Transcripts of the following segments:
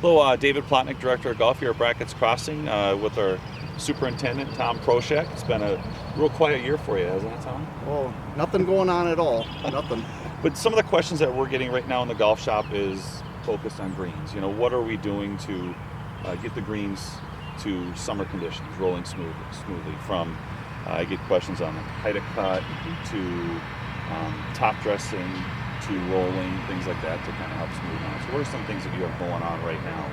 Hello, David Plotnik, Director of Golf here at Brackett's Crossing with our Superintendent, Tom Proshek. It's been a real quiet year for you, hasn't it, Tom? Well, nothing going on at all, nothing. But some of the questions that we're getting right now in the golf shop is focused on greens. You know, what are we doing to get the greens to summer conditions, rolling smoothly from, I get questions on height of cut to top dressing to rolling, things like that to kind of help smooth on. So what are some things that you have going on right now?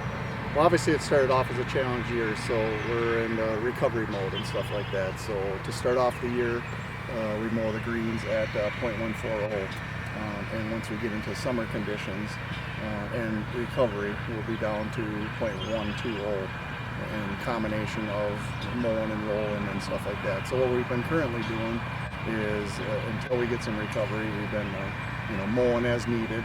Well, obviously it started off as a challenge year, so we're in recovery mode and stuff like that. So to start off the year, we mow the greens at 0.14 a hole. And once we get into summer conditions and recovery, we'll be down to 0.12 hole in combination of mowing and rolling and stuff like that. So what we've been currently doing is until we get some recovery, we've been mowing as needed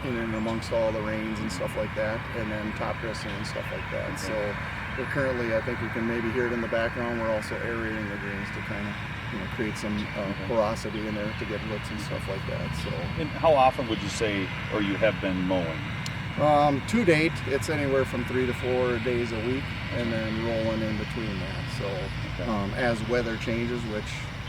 in and amongst all the rains and stuff like that, and then top dressing and stuff like that. Okay. So we're currently, I think you can maybe hear it in the background, we're also aerating the greens to kind of create some porosity in there to get looks and stuff like that. So. And how often would you say, or you have been mowing? To date, it's anywhere from 3 to 4 days a week, and then rolling in between that. So okay. As weather changes, which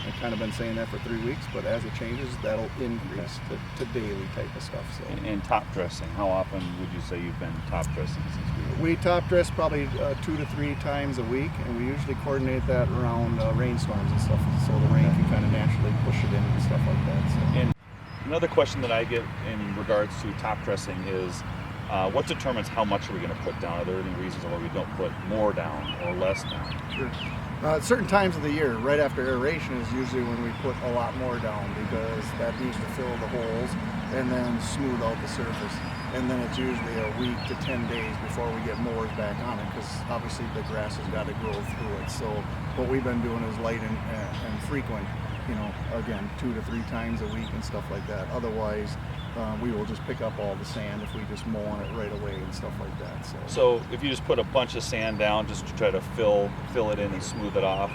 I've kind of been saying that for 3 weeks, but as it changes, that'll increase to daily type of stuff. So. And top dressing, how often would you say you've been top dressing since we top dress probably 2 to 3 times a week, and we usually coordinate that around rainstorms and stuff, so the rain can kind of naturally push it in and stuff like that. So. And another question that I get in regards to top dressing is, what determines how much are we going to put down? Are there any reasons why we don't put more down or less down? Sure. At certain times of the year, right after aeration is usually when we put a lot more down, because that needs to fill the holes and then smooth out the surface. And then it's usually a week to 10 days before we get mowers back on it, because obviously the grass has got to grow through it. So what we've been doing is light and frequent, again, 2 to 3 times a week and stuff like that. Otherwise, we will just pick up all the sand if we just mow on it right away and stuff like that. So if you just put a bunch of sand down just to try to fill it in and smooth it off,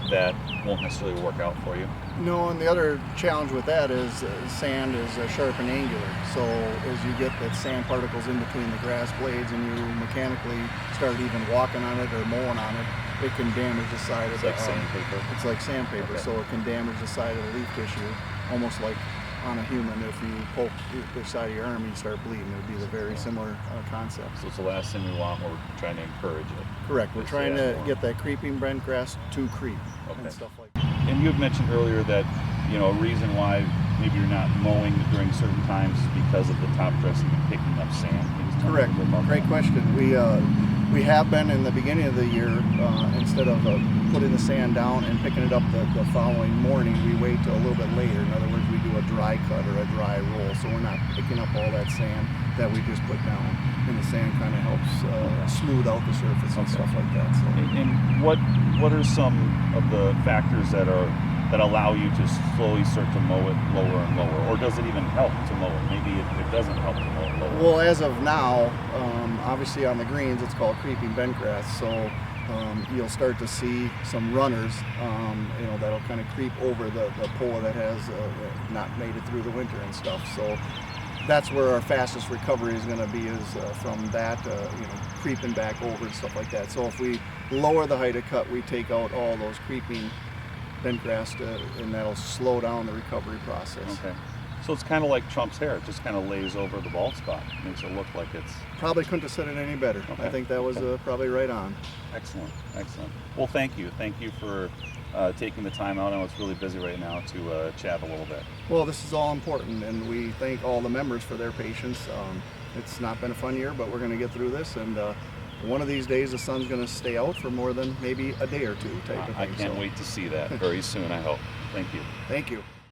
that won't necessarily work out for you? No, and the other challenge with that is sand is sharp and angular. So as you get that sand particles in between the grass blades and you mechanically start even walking on it or mowing on it, it can damage the side of the sandpaper. It's like sandpaper, okay. So it can damage the side of the leaf tissue, almost like on a human. If you poke the side of your arm, you start bleeding. It would be the very similar concept. So it's the last thing we want. We're trying to encourage it. Correct. We're trying to get that creeping bent grass to creep and stuff like that. And you had mentioned earlier that a reason why maybe you're not mowing during certain times is because of the top dressing and picking up sand. Correct. Great question. We have been in the beginning of the year, instead of putting the sand down and picking it up the following morning, we wait till a little bit later. In other words, we do a dry cut or a dry roll, so we're not picking up all that sand that we just put down, and the sand kind of helps smooth out the surface and stuff like that. So. And what are some of the factors that allow you to slowly start to mow it lower and lower, or does it even help to mow it? Maybe it doesn't help to mow it lower. Well, as of now, obviously on the greens it's called creeping bent grass, so you'll start to see some runners, that'll kind of creep over the poa that has not made it through the winter and stuff. So that's where our fastest recovery is going to be, is from that, creeping back over and stuff like that. So if we lower the height of cut, we take out all those creeping bent grass, and that'll slow down the recovery process. Okay. So it's kind of like Trump's hair. It just kind of lays over the bald spot. It makes it look like it's... Probably couldn't have said it any better. Okay. I think that was probably right on. Excellent. Excellent. Well, thank you. Thank you for taking the time out. I know it's really busy right now to chat a little bit. Well, this is all important, and we thank all the members for their patience. It's not been a fun year, but we're going to get through this, and one of these days the sun's going to stay out for more than maybe a day or two type of thing. I can't wait to see that very soon, I hope. Thank you. Thank you.